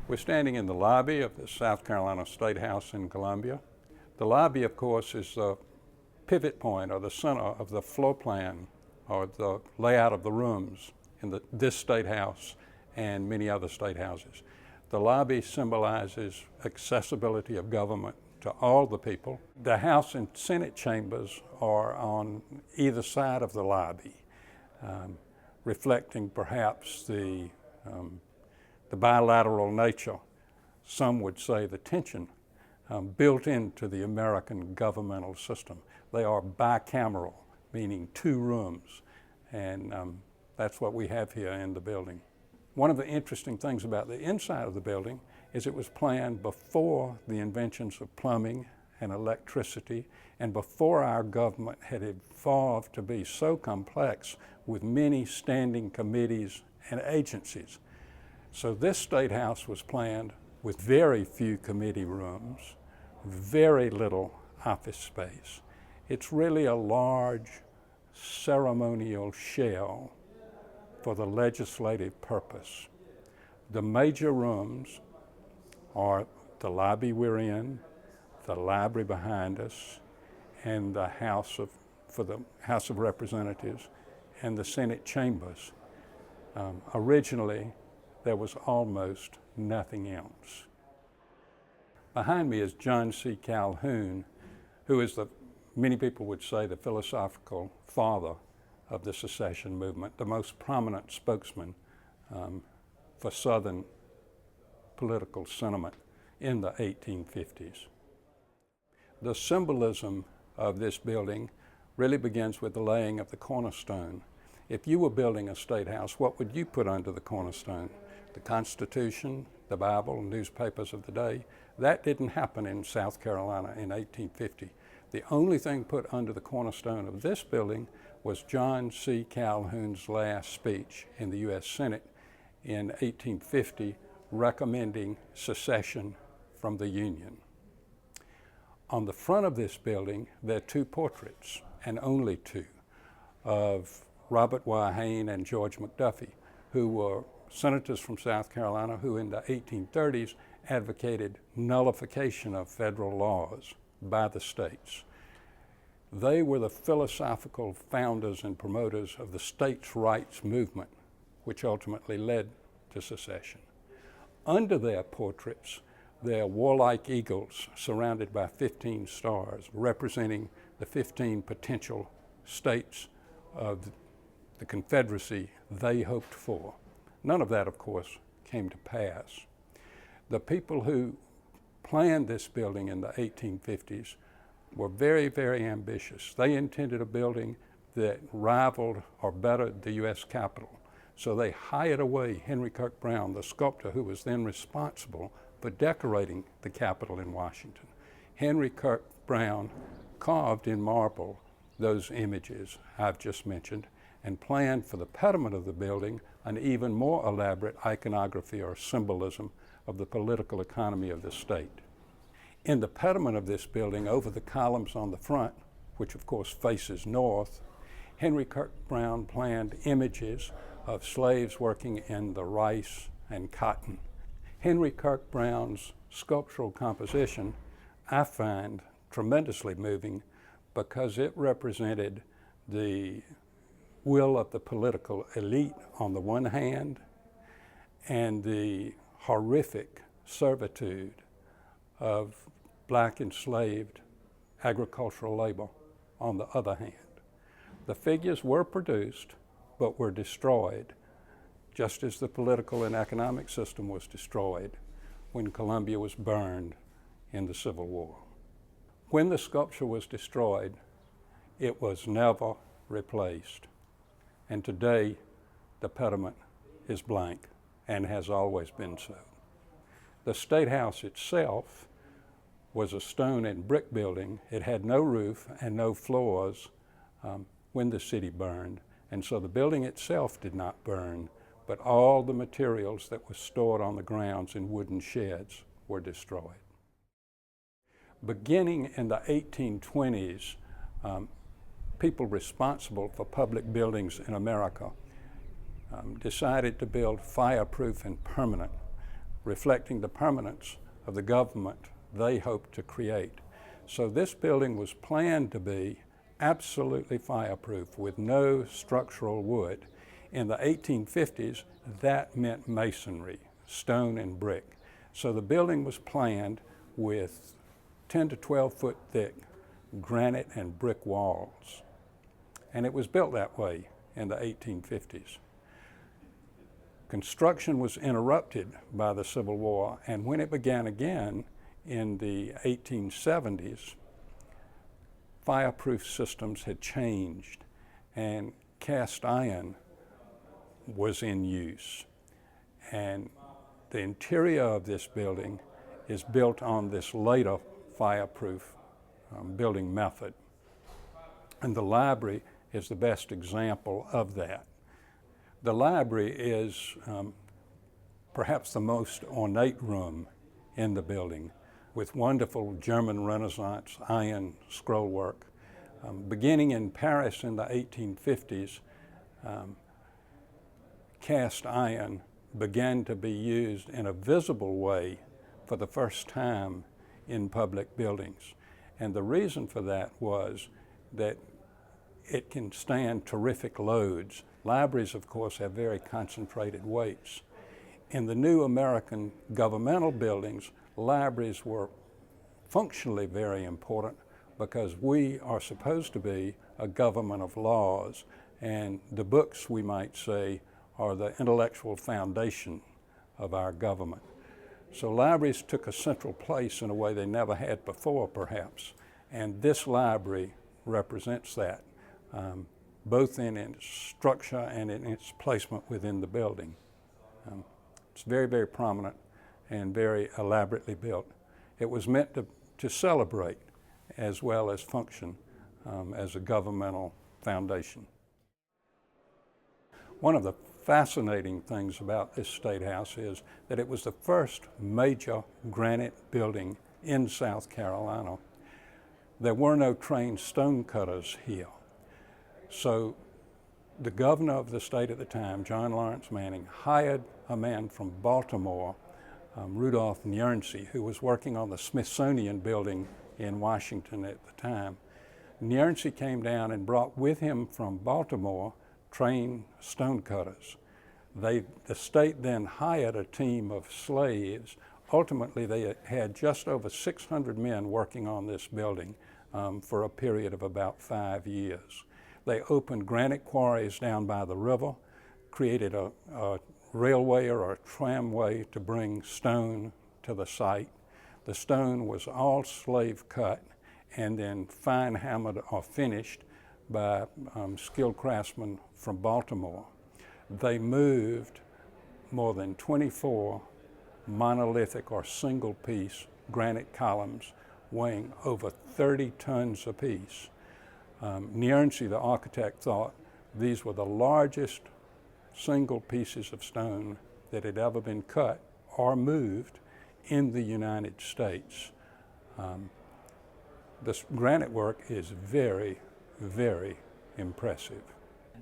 We're standing in the lobby of the South Carolina State House in Columbia. The lobby, of course, is the pivot point or the center of the floor plan or the layout of the rooms in this State House and many other state houses. The lobby symbolizes accessibility of government to all the people. The House and Senate chambers are on either side of the lobby, reflecting perhaps the bilateral nature, some would say the tension, built into the American governmental system. They are bicameral, meaning two rooms, and that's what we have here in the building. One of the interesting things about the inside of the building is it was planned before the inventions of plumbing and electricity and before our government had evolved to be so complex with many standing committees and agencies. So this State House was planned with very few committee rooms, very little office space. It's really a large ceremonial shell for the legislative purpose. The major rooms are the lobby we're in, the library behind us, and the for the House of Representatives and the Senate chambers. Originally, there was almost nothing else. Behind me is John C. Calhoun, who is many people would say, the philosophical father of the secession movement, the most prominent spokesman for Southern political sentiment in the 1850s. The symbolism of this building really begins with the laying of the cornerstone. If you were building a state house, what would you put under the cornerstone? The Constitution, the Bible, newspapers of the day. That didn't happen in South Carolina in 1850. The only thing put under the cornerstone of this building was John C. Calhoun's last speech in the U.S. Senate in 1850, recommending secession from the Union. On the front of this building, there are two portraits, and only two, of Robert Y. Hayne and George McDuffie, who were senators from South Carolina who in the 1830s advocated nullification of federal laws by the states. They were the philosophical founders and promoters of the states' rights movement, which ultimately led to secession. Under their portraits, they are warlike eagles surrounded by 15 stars, representing the 15 potential states of the Confederacy they hoped for. None of that, of course, came to pass. The people who planned this building in the 1850s were very, very ambitious. They intended a building that rivaled or bettered the U.S. Capitol. So they hired away Henry Kirk Brown, the sculptor who was then responsible for decorating the Capitol in Washington. Henry Kirk Brown carved in marble those images I've just mentioned and planned for the pediment of the building an even more elaborate iconography or symbolism of the political economy of the state. In the pediment of this building, over the columns on the front, which of course faces north, Henry Kirk Brown planned images of slaves working in the rice and cotton. Henry Kirk Brown's sculptural composition I find tremendously moving because it represented the will of the political elite on the one hand and the horrific servitude of black enslaved agricultural labor on the other hand. The figures were produced but were destroyed, just as the political and economic system was destroyed when Columbia was burned in the Civil War. When the sculpture was destroyed, it was never replaced. And today, the pediment is blank and has always been so. The State House itself was a stone and brick building. It had no roof and no floors when the city burned. And so the building itself did not burn, but all the materials that were stored on the grounds in wooden sheds were destroyed. Beginning in the 1820s, people responsible for public buildings in America decided to build fireproof and permanent reflecting the permanence of the government they hoped to create. So this building was planned to be absolutely fireproof with no structural wood. In the 1850s, that meant masonry, stone and brick. So the building was planned with 10 to 12 foot thick granite and brick walls. And it was built that way in the 1850s. Construction was interrupted by the Civil War, and when it began again in the 1870s, fireproof systems had changed and cast iron was in use. And the interior of this building is built on this later fireproof building method. And the library is the best example of that. The library is perhaps the most ornate room in the building, with wonderful German Renaissance iron scrollwork. Beginning in Paris in the 1850s, cast iron began to be used in a visible way for the first time in public buildings. And the reason for that was that it can stand terrific loads. Libraries, of course, have very concentrated weights. In the new American governmental buildings, libraries were functionally very important because we are supposed to be a government of laws, and the books, we might say, are the intellectual foundation of our government. So libraries took a central place in a way they never had before, perhaps, and this library represents that, both in its structure and in its placement within the building. It's very, very prominent and very elaborately built. It was meant to celebrate as well as function as a governmental foundation. One of the fascinating things about this State House is that it was the first major granite building in South Carolina. There were no trained stone cutters here. So the governor of the state at the time, John Lawrence Manning, hired a man from Baltimore, Rudolph Nyansey, who was working on the Smithsonian building in Washington at the time. Nyansey came down and brought with him from Baltimore trained stone cutters. The state then hired a team of slaves. Ultimately, they had just over 600 men working on this building for a period of about 5 years. They opened granite quarries down by the river, created a railway or a tramway to bring stone to the site. The stone was all slave cut and then fine hammered or finished by skilled craftsmen from Baltimore. They moved more than 24 monolithic or single piece granite columns weighing over 30 tons apiece. Nyansey, the architect, thought these were the largest single pieces of stone that had ever been cut or moved in the United States. This granite work is very, very impressive.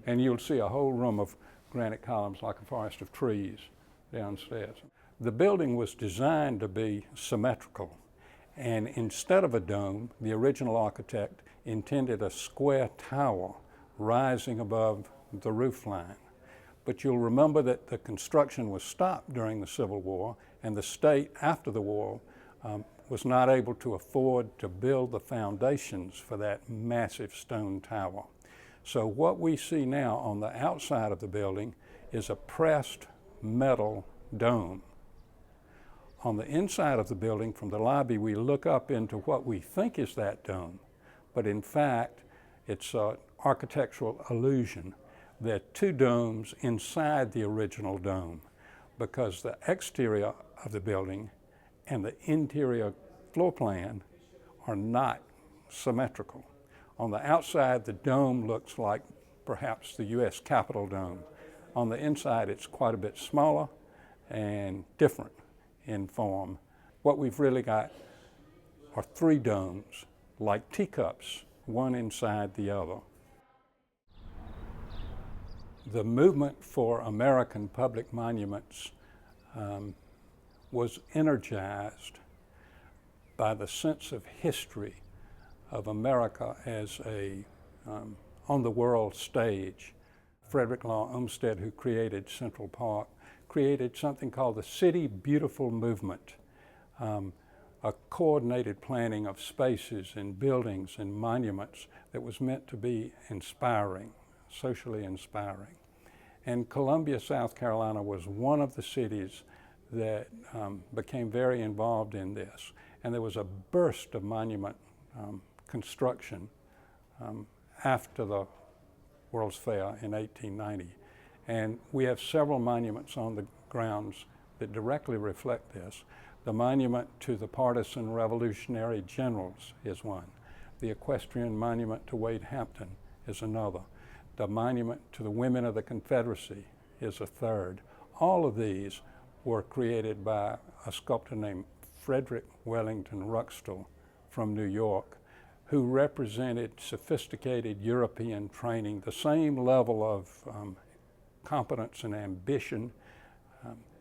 And you'll see a whole room of granite columns like a forest of trees downstairs. The building was designed to be symmetrical, and instead of a dome, the original architect intended a square tower rising above the roof line. But you'll remember that the construction was stopped during the Civil War, and the state after the war was not able to afford to build the foundations for that massive stone tower. So what we see now on the outside of the building is a pressed metal dome. On the inside of the building, from the lobby, we look up into what we think is that dome, but in fact, it's an architectural illusion. There are two domes inside the original dome because the exterior of the building and the interior floor plan are not symmetrical. On the outside, the dome looks like perhaps the U.S. Capitol dome. On the inside, it's quite a bit smaller and different in form. What we've really got are three domes, like teacups, one inside the other. The movement for American public monuments was energized by the sense of history of America as a on the world stage. Frederick Law Olmsted, who created Central Park, created something called the City Beautiful Movement, a coordinated planning of spaces and buildings and monuments that was meant to be inspiring, socially inspiring. And Columbia, South Carolina was one of the cities that became very involved in this. And there was a burst of monument construction after the World's Fair in 1890. And we have several monuments on the grounds that directly reflect this. The monument to the partisan revolutionary generals is one. The equestrian monument to Wade Hampton is another. The monument to the women of the Confederacy is a third. All of these were created by a sculptor named Frederick Wellington Ruxtell from New York, who represented sophisticated European training, the same level of competence and ambition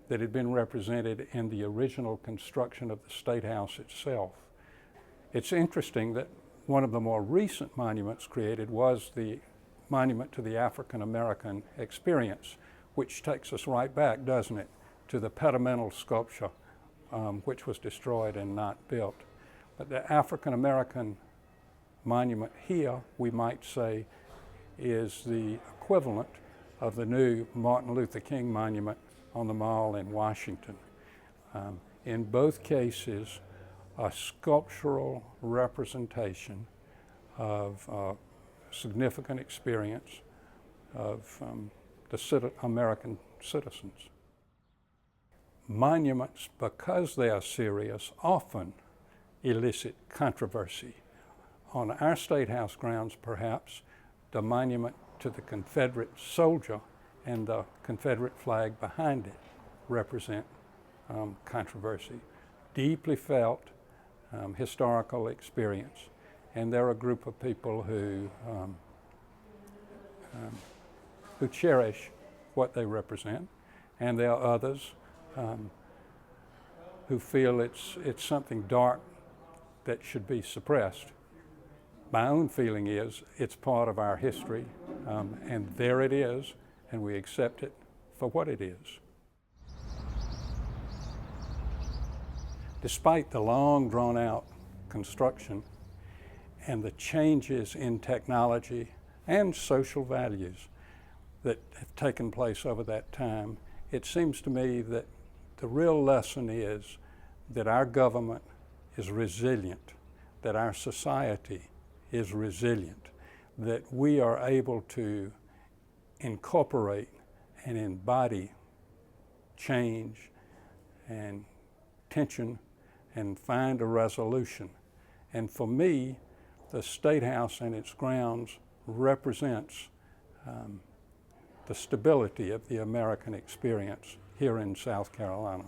that had been represented in the original construction of the State House itself. It's interesting that one of the more recent monuments created was the monument to the African American experience, which takes us right back, doesn't it, to the pedimental sculpture, which was destroyed and not built. But the African American monument here, we might say, is the equivalent of the new Martin Luther King monument on the Mall in Washington. In both cases, a sculptural representation of significant experience of the American citizens. Monuments, because they are serious, often elicit controversy. On our State House grounds, perhaps, the monument to the Confederate soldier and the Confederate flag behind it represent controversy, deeply felt historical experience. And they're a group of people who cherish what they represent, and there are others who feel it's something dark that should be suppressed. My own feeling is it's part of our history, and there it is, and we accept it for what it is. Despite the long drawn-out construction and the changes in technology and social values that have taken place over that time, it seems to me that the real lesson is that our government is resilient, that our society is resilient, that we are able to incorporate and embody change and tension and find a resolution. And for me, the State House and its grounds represents the stability of the American experience here in South Carolina.